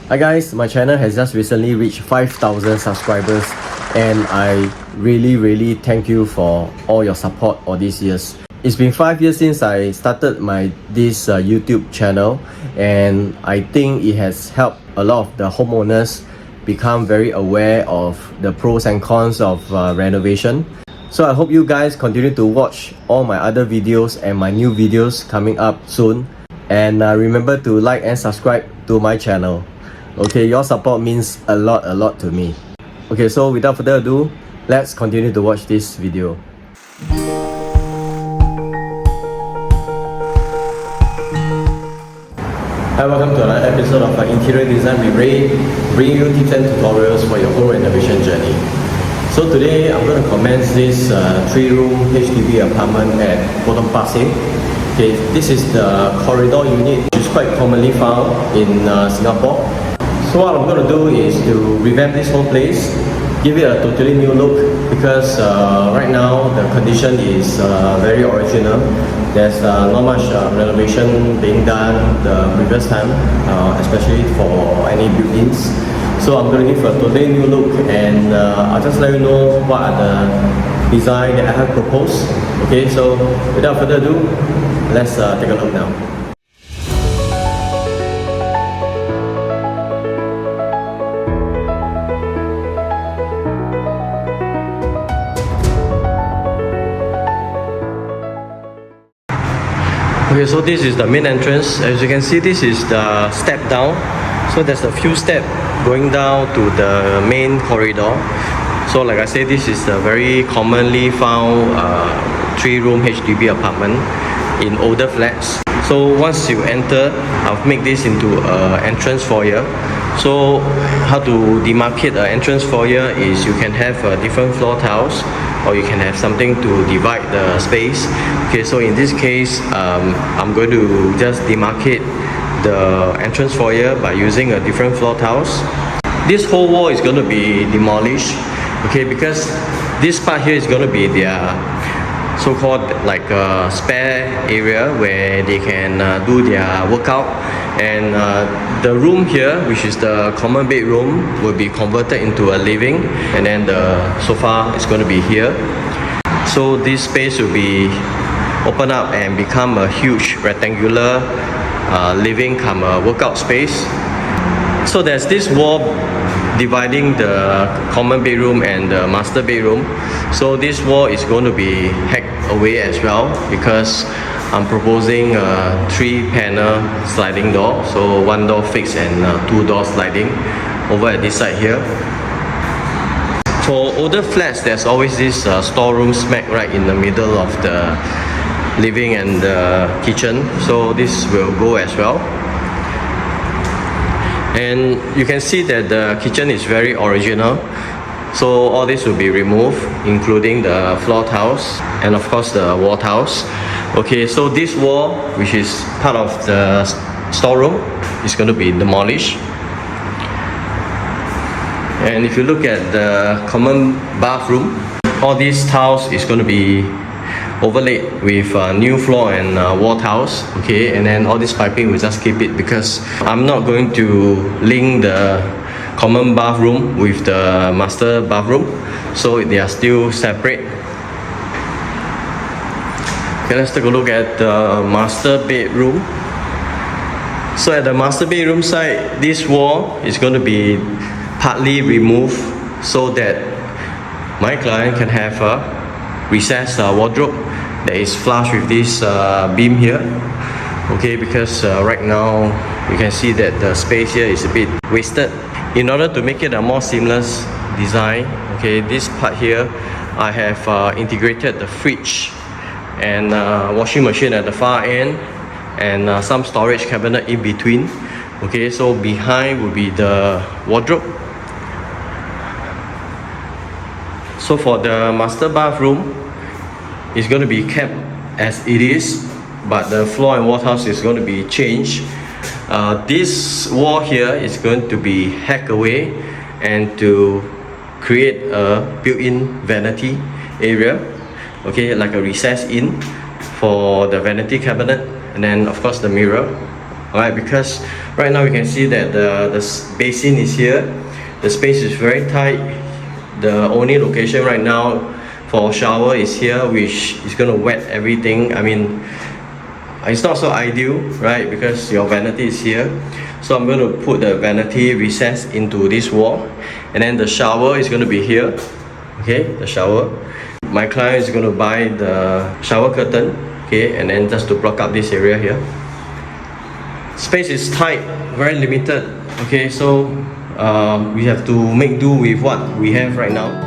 Hi guys, my channel has just recently reached 5,000 subscribers and I really thank you for all your support all these years. It's been 5 years since I started this YouTube channel, and I think it has helped a lot of the homeowners become very aware of the pros and cons of renovation. So I hope you guys continue to watch all my other videos and my new videos coming up soon. And remember to like and subscribe to my channel. Okay, your support means a lot to me. Okay, so without further ado, let's continue to watch this video. Hi, welcome to another episode of Interior Design with Rae, bringing you tips and tutorials for your home renovation journey. So today I'm going to commence this 3-room HDB apartment at Potong Pasir. Okay, this is the corridor unit, which is quite commonly found in Singapore. So what I'm going to do is to revamp this whole place, give it a totally new look, because right now the condition is very original. There's not much renovation being done the previous time, especially for any buildings. So I'm going to give a totally new look, and I'll just let you know what are the design that I have proposed. Okay, so without further ado, let's take a look now. Okay, so this is the main entrance. As you can see, this is the step down. So there's a few steps going down to the main corridor. So like I said, this is a very commonly found 3-room HDB apartment in older flats. So once you enter, I've made this into an entrance foyer. So how to demarcate an entrance foyer is you can have different floor tiles, or you can have something to divide the space. Okay, so in this case, I'm going to just demarcate the entrance foyer by using a different floor tiles. This whole wall is going to be demolished, okay, because this part here is going to be their so-called like a spare area where they can do their workout, and the room here, which is the common bedroom, will be converted into a living, and then the sofa is going to be here. So this space will be open up and become a huge rectangular living come workout space. So there's this wall dividing the common bedroom and the master bedroom. So this wall is going to be hacked away as well, because I'm proposing a 3-panel sliding door. So 1 door fixed and 2 doors sliding over at this side here. For older flats, there's always this storeroom smack right in the middle of the living and the kitchen. So this will go as well. And you can see that the kitchen is very original. So all this will be removed, including the floor tiles and of course the wall tiles. Okay, so this wall, which is part of the storeroom, is going to be demolished. And if you look at the common bathroom, all these tiles is going to be overlaid with new floor and wall tiles. Okay, and then all this piping will just keep it, because I'm not going to link the common bathroom with the master bathroom, so they are still separate. Okay, let's take a look at the master bedroom. So at the master bedroom side, this wall is going to be partly removed so that my client can have a recessed wardrobe that is flush with this beam here. Okay, because right now you can see that the space here is a bit wasted. In order to make it a more seamless design, okay, this part here, I have integrated the fridge and washing machine at the far end, and some storage cabinet in between. Okay, so behind will be the wardrobe. So for the master bathroom, it's going to be kept as it is, but the floor and wall tiles is going to be changed. This wall here is going to be hacked away, and to create a built-in vanity area, okay, like a recess in for the vanity cabinet, and then of course the mirror. Alright, because right now you can see that the basin is here. The space is very tight. The only location right now for shower is here, which is gonna wet everything. I mean, it's not so ideal, right? Because your vanity is here. So I'm going to put the vanity recess into this wall, and then the shower is going to be here. Okay, the shower. My client is going to buy the shower curtain, okay, and then just to block up this area here. Space is tight, very limited. Okay, so we have to make do with what we have right now.